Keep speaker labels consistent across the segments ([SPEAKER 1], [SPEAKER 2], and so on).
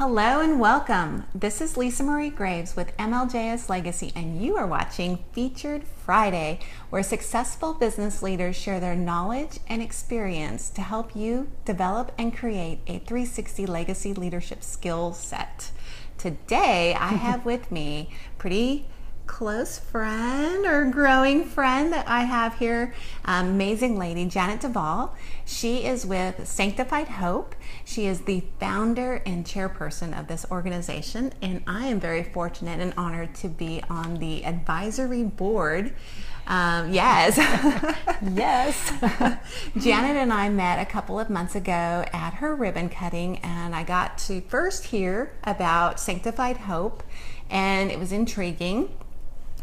[SPEAKER 1] Hello and welcome. This is Lisa Marie Graves with MLJS Legacy, and you are watching Featured Friday, where successful business leaders share their knowledge and experience to help you develop and create a 360 legacy leadership skill set. Today, I have with me pretty close friend or growing friend that I have here, amazing lady, Janet Duval. She is with Sanctified Hope. She is the founder and chairperson of this organization, and I am very fortunate and honored to be on the advisory board. Yes.
[SPEAKER 2] Yes.
[SPEAKER 1] Janet and I met a couple of months ago at her ribbon cutting, and I got to first hear about Sanctified Hope, and it was intriguing.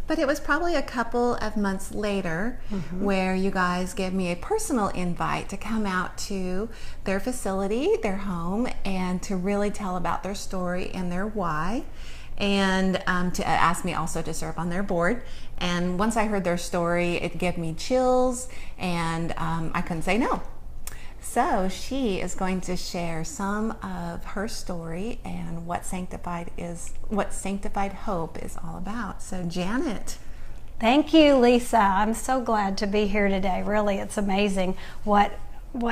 [SPEAKER 1] But it was probably a couple of months later where you guys gave me a personal invite to come out to their facility, their home, and to really tell about their story and their why, and to ask me also to serve on their board. And once I heard their story, it gave me chills, and I couldn't say no. So she is going to share some of her story and what Sanctified Hope is all about. So Janet.
[SPEAKER 2] Thank you, Lisa. I'm so glad to be here today. Really, it's amazing what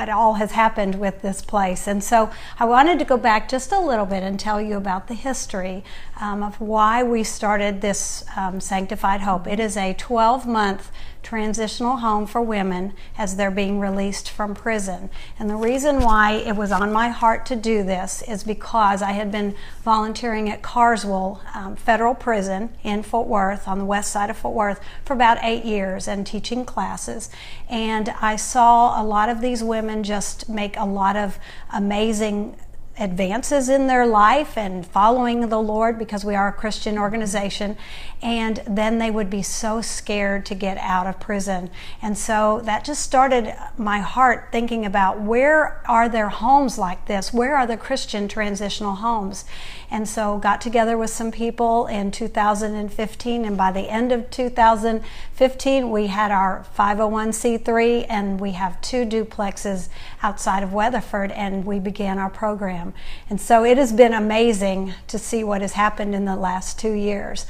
[SPEAKER 2] all has happened with this place. And so I wanted to go back just a little bit and tell you about the history of why we started this Sanctified Hope. It is a 12-month transitional home for women as they're being released from prison. And the reason why it was on my heart to do this is because I had been volunteering at Carswell Federal Prison in Fort Worth, on the west side of Fort Worth, for about 8 years and teaching classes. And I saw a lot of these women just make a lot of amazing advances in their life and following the Lord, because we are a Christian organization, and then they would be so scared to get out of prison. And so that just started my heart thinking about, where are there homes like this? Where are the Christian transitional homes? And so got together with some people in 2015, and by the end of 2015 we had our 501c3, and we have 2 duplexes outside of Weatherford, and we began our program. And so it has been amazing to see what has happened in the last 2 years.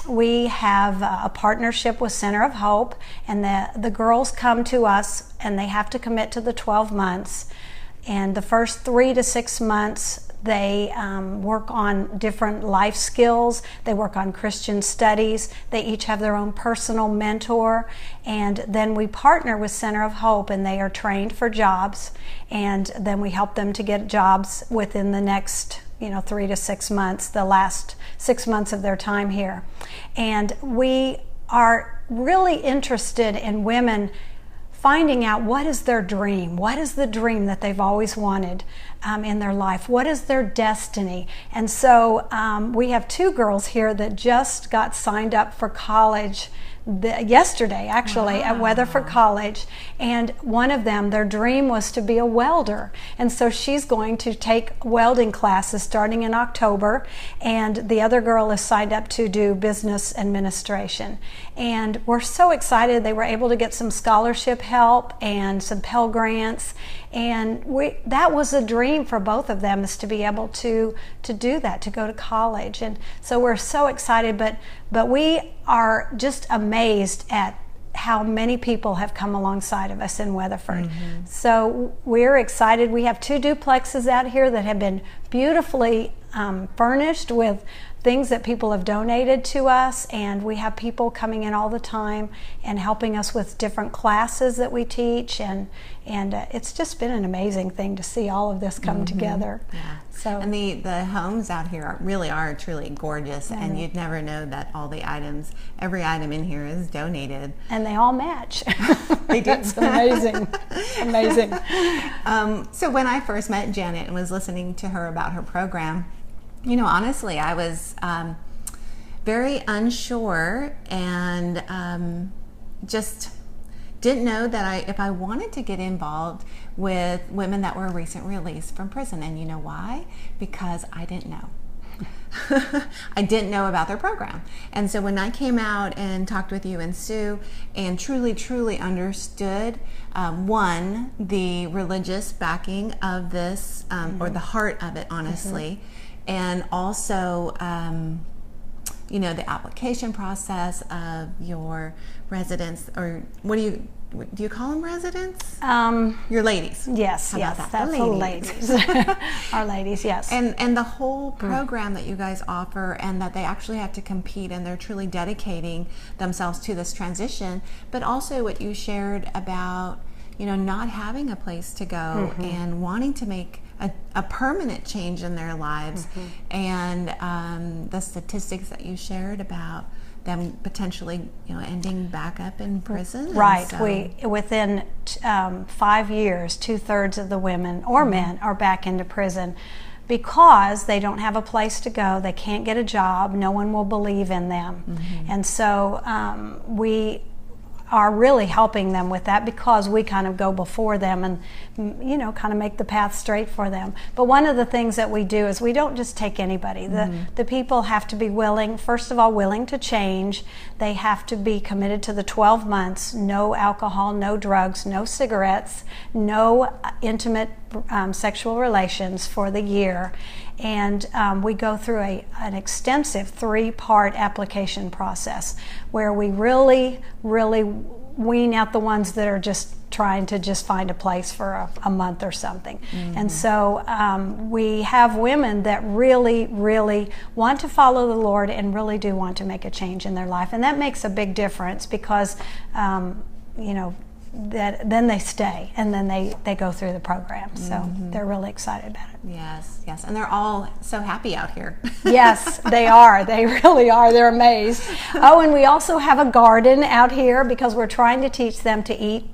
[SPEAKER 2] We have a partnership with Center of Hope, and the girls come to us and they have to commit to the 12 months. And the first 3 to 6 months they work on different life skills. They work on Christian studies. They each have their own personal mentor. And then we partner with Center of Hope, and they are trained for jobs. And then we help them to get jobs within the next 3 to 6 months, the last 6 months of their time here. And we are really interested in women finding out, what is their dream? What is the dream that they've always wanted in their life? What is their destiny? And so we have 2 girls here that just got signed up for college yesterday, actually. Wow. At Weatherford College. And one of them, their dream was to be a welder. And so she's going to take welding classes starting in October. And the other girl is signed up to do business administration. And we're so excited. They were able to get some scholarship help and some Pell Grants. And that was a dream for both of them, is to be able to do that, to go to college. And so we're so excited, but we are just amazed at how many people have come alongside of us in Weatherford. So we're excited. We have 2 duplexes out here that have been beautifully furnished with things that people have donated to us, and we have people coming in all the time and helping us with different classes that we teach, and it's just been an amazing thing to see all of this come together.
[SPEAKER 1] Yeah. So, and the homes out here really are truly gorgeous, and you'd never know that all the items, every item in here is donated.
[SPEAKER 2] And they all match.
[SPEAKER 1] They do.
[SPEAKER 2] It's amazing. Amazing.
[SPEAKER 1] So when I first met Janet and was listening to her about her program, honestly, I was very unsure, and just didn't know that if I wanted to get involved with women that were recent released from prison. And you know why? Because I didn't know. I didn't know about their program. And so when I came out and talked with you and Sue and truly understood, one, the religious backing of this, or the heart of it, honestly, and also, the application process of your residents, or what do you call them, residents? Your ladies.
[SPEAKER 2] Yes,
[SPEAKER 1] How
[SPEAKER 2] yes,
[SPEAKER 1] about that?
[SPEAKER 2] that's the ladies. Our ladies, yes.
[SPEAKER 1] And the whole program that you guys offer, and that they actually have to compete, and they're truly dedicating themselves to this transition, but also what you shared about, not having a place to go and wanting to make a permanent change in their lives, and the statistics that you shared about them potentially, ending back up in prison.
[SPEAKER 2] Right. Within 5 years, 2/3 of the women or men are back into prison because they don't have a place to go. They can't get a job. No one will believe in them. And so we are really helping them with that, because we kind of go before them and kind of make the path straight for them. But one of the things that we do is we don't just take anybody. The people have to be willing, first of all, willing to change. They have to be committed to the 12 months, no alcohol, no drugs, no cigarettes, no intimate sexual relations for the year. And we go through an extensive 3-part application process where we really wean out the ones that are just trying to just find a place for a month or something. And so we have women that really want to follow the Lord and really do want to make a change in their life. And that makes a big difference, because that then they stay, and then they go through the program. So they're really excited about it.
[SPEAKER 1] Yes, and they're all so happy out here.
[SPEAKER 2] Yes, they are. They really are. They're amazed. Oh, and we also have a garden out here, because we're trying to teach them to eat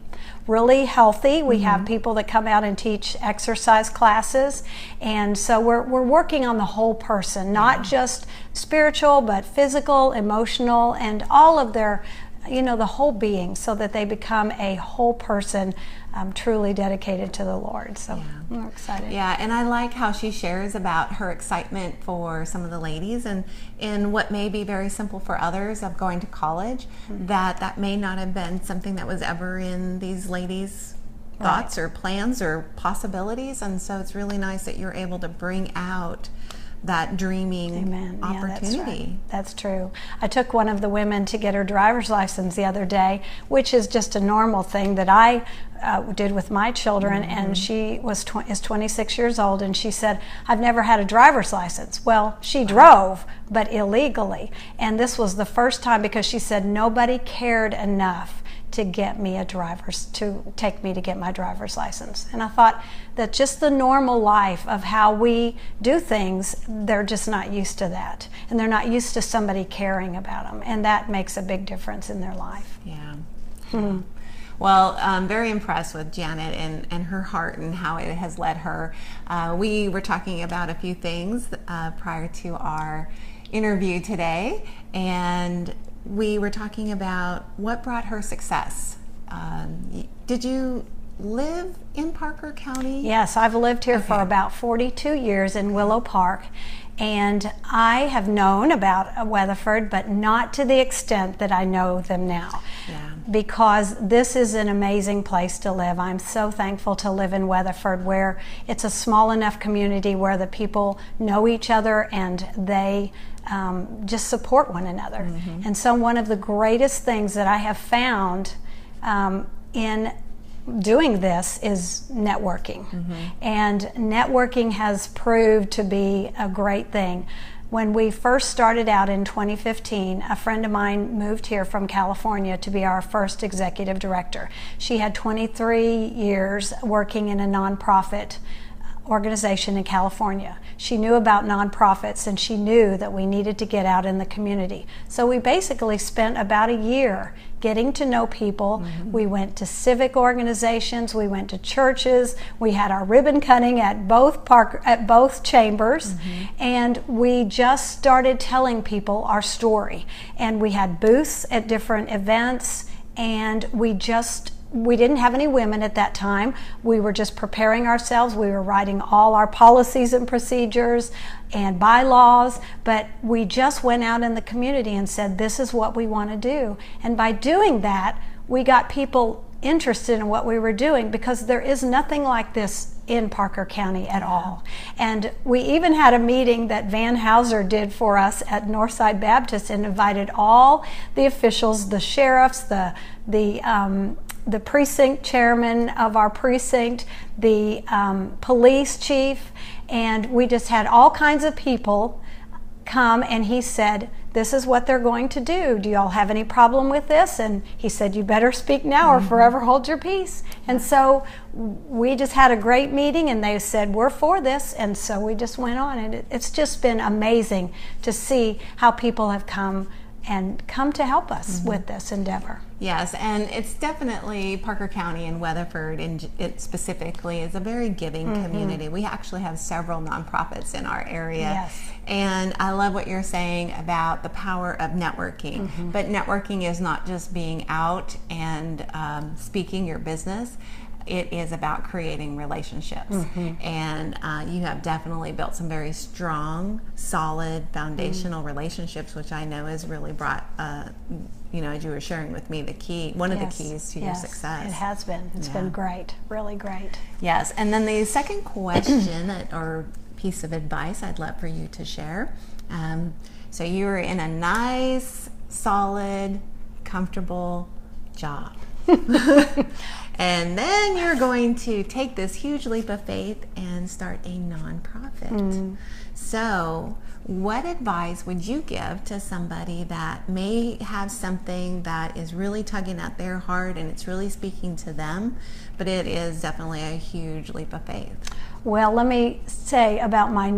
[SPEAKER 2] really healthy. We have people that come out and teach exercise classes, and so we're working on the whole person, not just spiritual, but physical, emotional, and all of their the whole being, so that they become a whole person, truly dedicated to the Lord. So we're excited.
[SPEAKER 1] Yeah, and I like how she shares about her excitement for some of the ladies, and in what may be very simple for others of going to college, that may not have been something that was ever in these ladies' thoughts or plans or possibilities. And so it's really nice that you're able to bring out that dreaming opportunity.
[SPEAKER 2] Yeah, that's right. That's true. I took one of the women to get her driver's license the other day, which is just a normal thing that I did with my children, and she is 26 years old, and she said, I've never had a driver's license. Well, she drove, but illegally, and this was the first time, because she said nobody cared enough to get me to take me to get my driver's license. And I thought that just the normal life of how we do things, they're just not used to that, and they're not used to somebody caring about them, and that makes a big difference in their life.
[SPEAKER 1] Yeah. Well, I'm very impressed with Janet and her heart and how it has led her. We were talking about a few things prior to our interview today, and we were talking about what brought her success. Did you live in Parker County?
[SPEAKER 2] Yes, I've lived here for about 42 years in Willow Park, and I have known about Weatherford, but not to the extent that I know them now.
[SPEAKER 1] Yeah.
[SPEAKER 2] Because this is an amazing place to live. I'm so thankful to live in Weatherford, where it's a small enough community where the people know each other and they just support one another. And so one of the greatest things that I have found in doing this is networking. And networking has proved to be a great thing. When we first started out in 2015, a friend of mine moved here from California to be our first executive director. She had 23 years working in a nonprofit organization in California. She knew about nonprofits, and she knew that we needed to get out in the community. So we basically spent about a year getting to know people. We went to civic organizations, we went to churches, we had our ribbon cutting at both chambers, and we just started telling people our story. And we had booths at different events, and we just we didn't have any women at that time. We were just preparing ourselves. We were writing all our policies and procedures and bylaws, but we just went out in the community and said, this is what we want to do. And by doing that, we got people interested in what we were doing, because there is nothing like this in Parker County at all. And we even had a meeting that Van Hauser did for us at Northside Baptist and invited all the officials, the sheriffs, the precinct chairman of our precinct, the police chief, and we just had all kinds of people come, and he said, this is what they're going to do. Do you all have any problem with this? And he said, you better speak now or forever hold your peace. And so we just had a great meeting, and they said, we're for this. And so we just went on, and it's just been amazing to see how people have come to help us with this endeavor.
[SPEAKER 1] Yes, and it's definitely Parker County and Weatherford, it specifically, is a very giving community. We actually have several nonprofits in our area.
[SPEAKER 2] Yes.
[SPEAKER 1] And I love what you're saying about the power of networking. But networking is not just being out and speaking your business. It is about creating relationships. And you have definitely built some very strong, solid, foundational relationships, which I know has really brought, as you were sharing with me, one of the keys to your success.
[SPEAKER 2] It has been. It's been great, really great.
[SPEAKER 1] Yes, and then the second question or piece of advice I'd love for you to share. So you were in a nice, solid, comfortable job. And then you're going to take this huge leap of faith and start a nonprofit. So what advice would you give to somebody that may have something that is really tugging at their heart and it's really speaking to them, but it is definitely a huge leap of faith?
[SPEAKER 2] Well, let me say about my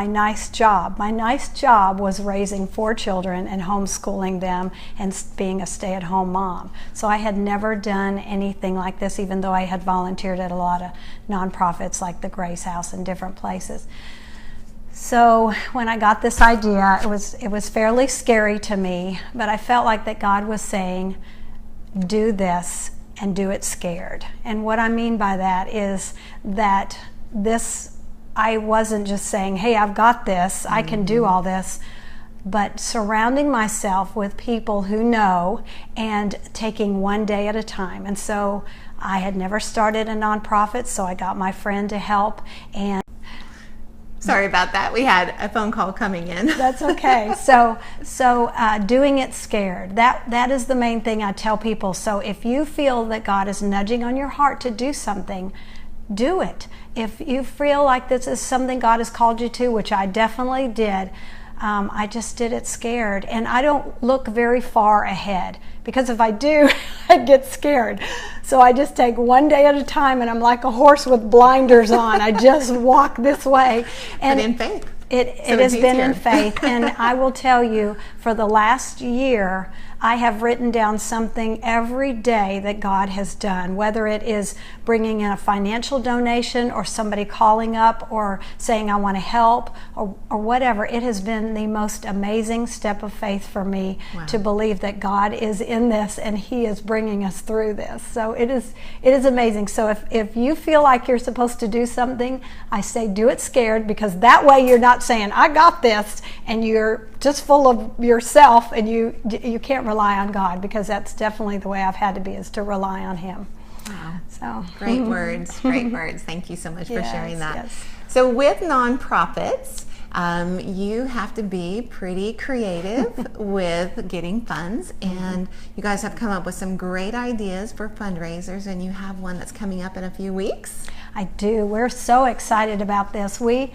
[SPEAKER 2] nice job. My nice job was raising 4 children and homeschooling them and being a stay-at-home mom. So I had never done anything like this, even though I had volunteered at a lot of nonprofits like the Grace House and different places. So when I got this idea, it was fairly scary to me, but I felt like that God was saying, do this and do it scared. And what I mean by that is that I wasn't just saying, hey, I've got this, I can do all this, but surrounding myself with people who know and taking one day at a time. And so I had never started a nonprofit, so I got my friend to help. And
[SPEAKER 1] sorry about that. We had a phone call coming in.
[SPEAKER 2] That's okay. So doing it scared. That is the main thing I tell people. So if you feel that God is nudging on your heart to do something, do it. If you feel like this is something God has called you to, which I definitely did, I just did it scared. And I don't look very far ahead, because if I do, I get scared. So I just take one day at a time, and I'm like a horse with blinders on. I just walk this way. And
[SPEAKER 1] but in faith.
[SPEAKER 2] It has been in faith. And I will tell you, for the last year, I have written down something every day that God has done, whether it is bringing in a financial donation or somebody calling up or saying I want to help or whatever. It has been the most amazing step of faith for me to believe that God is in this and He is bringing us through this. So it is amazing. So if you feel like you're supposed to do something, I say do it scared, because that way you're not saying I got this and you're just full of yourself and you can't rely on God, because that's definitely the way I've had to be, is to rely on Him.
[SPEAKER 1] Wow.
[SPEAKER 2] So
[SPEAKER 1] great words. Thank you so much for sharing that.
[SPEAKER 2] Yes.
[SPEAKER 1] So with nonprofits, you have to be pretty creative with getting funds, and you guys have come up with some great ideas for fundraisers, and you have one that's coming up in a few weeks.
[SPEAKER 2] I do. We're so excited about this. We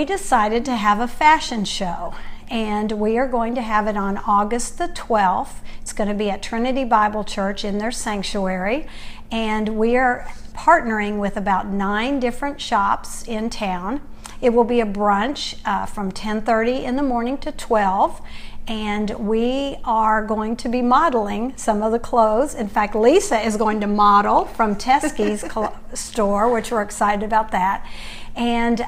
[SPEAKER 2] decided to have a fashion show, and we are going to have it on August the 12th. It's going to be at Trinity Bible Church in their sanctuary, and we are partnering with about 9 different shops in town. It will be a brunch from 10:30 in the morning to 12, and we are going to be modeling some of the clothes. In fact, Lisa is going to model from Teskey's store, which we're excited about that. And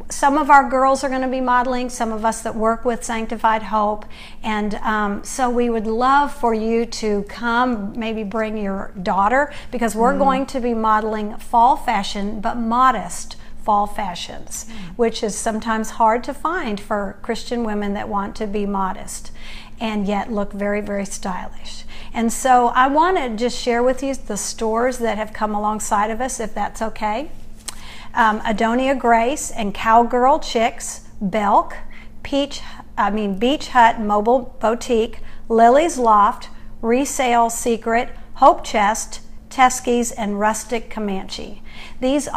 [SPEAKER 2] some of our girls are going to be modeling, some of us that work with Sanctified Hope. And so we would love for you to come, maybe bring your daughter, because we're going to be modeling fall fashion, but modest fall fashions, which is sometimes hard to find for Christian women that want to be modest and yet look very, very stylish. And so I want to just share with you the stores that have come alongside of us, if that's okay. Adonia Grace and Cowgirl Chicks, Belk, Beach Hut Mobile Boutique, Lily's Loft, Resale Secret, Hope Chest, Teskey's, and Rustic Comanche. These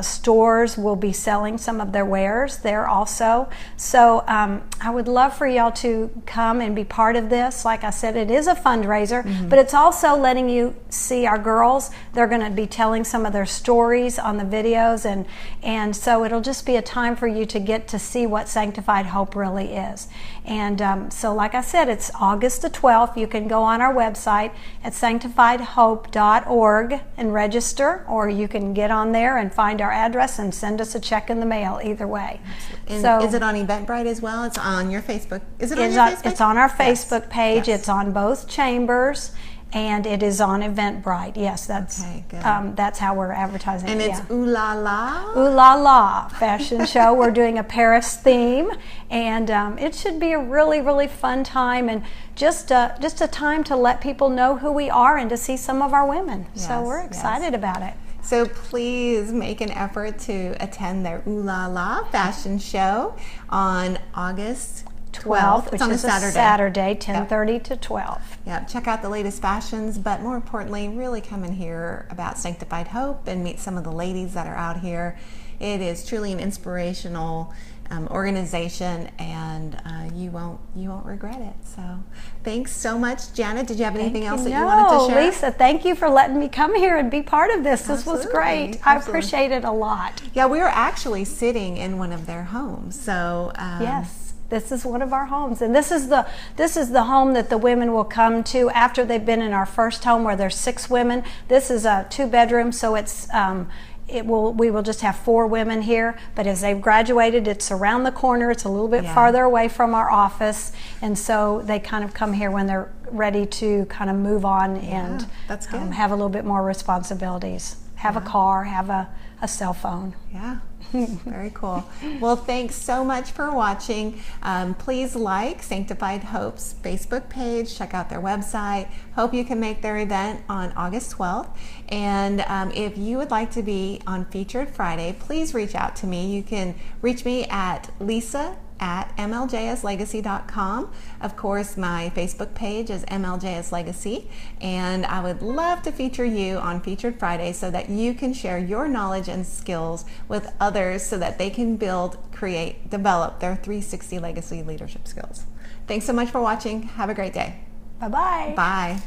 [SPEAKER 2] stores will be selling some of their wares there also. So I would love for y'all to come and be part of this. Like I said, it is a fundraiser, but it's also letting you see our girls. They're going to be telling some of their stories on the videos, and so it'll just be a time for you to get to see what Sanctified Hope really is. And so like I said, it's August the 12th. You can go on our website at sanctifiedhope.org and register, or you can get on there and find our address and send us a check in the mail, either way.
[SPEAKER 1] And
[SPEAKER 2] so,
[SPEAKER 1] is it on Eventbrite as well? It's on your Facebook. Is it on your Facebook?
[SPEAKER 2] It's on our Facebook page.
[SPEAKER 1] Yes.
[SPEAKER 2] It's on both chambers, and it is on Eventbrite. Yes, that's
[SPEAKER 1] okay, good.
[SPEAKER 2] That's how we're advertising.
[SPEAKER 1] And it's Ooh La La?
[SPEAKER 2] Ooh La La fashion show. We're doing a Paris theme, and it should be a really, really fun time, and just a time to let people know who we are and to see some of our women.
[SPEAKER 1] Yes,
[SPEAKER 2] so we're excited about it.
[SPEAKER 1] So please make an effort to attend their Ooh La La fashion show on August 12th.
[SPEAKER 2] Which
[SPEAKER 1] on
[SPEAKER 2] is
[SPEAKER 1] a Saturday.
[SPEAKER 2] Saturday, 10:30 to 12.
[SPEAKER 1] Yeah, check out the latest fashions, but more importantly, really come and hear about Sanctified Hope and meet some of the ladies that are out here. It is truly an inspirational organization, and you won't regret it. So thanks so much, Janet. Did you have anything else that you wanted to share?
[SPEAKER 2] Lisa, thank you for letting me come here and be part of this. This was great. I
[SPEAKER 1] Absolutely.
[SPEAKER 2] appreciate it a lot.
[SPEAKER 1] Yeah, we were actually sitting in one of their homes. So
[SPEAKER 2] yes, this is one of our homes, and this is the home that the women will come to after they've been in our first home, where there's 6 women. This is a 2-bedroom, so it's we will just have 4 women here, but as they've graduated, it's around the corner. It's a little bit farther away from our office, and so they kind of come here when they're ready to kind of move on and
[SPEAKER 1] that's good.
[SPEAKER 2] Have a little bit more responsibilities, have a car, have a cell phone.
[SPEAKER 1] Yeah. Very cool. Well, thanks so much for watching. Please like Sanctified Hope's Facebook page. Check out their website. Hope you can make their event on August 12th. And if you would like to be on Featured Friday, please reach out to me. You can reach me at lisa@mljslegacy.com. Of course, my Facebook page is MLJS Legacy, and I would love to feature you on Featured Friday so that you can share your knowledge and skills with others so that they can build, create, develop their 360 legacy leadership skills. Thanks so much for watching. Have a great day.
[SPEAKER 2] Bye-bye.
[SPEAKER 1] Bye.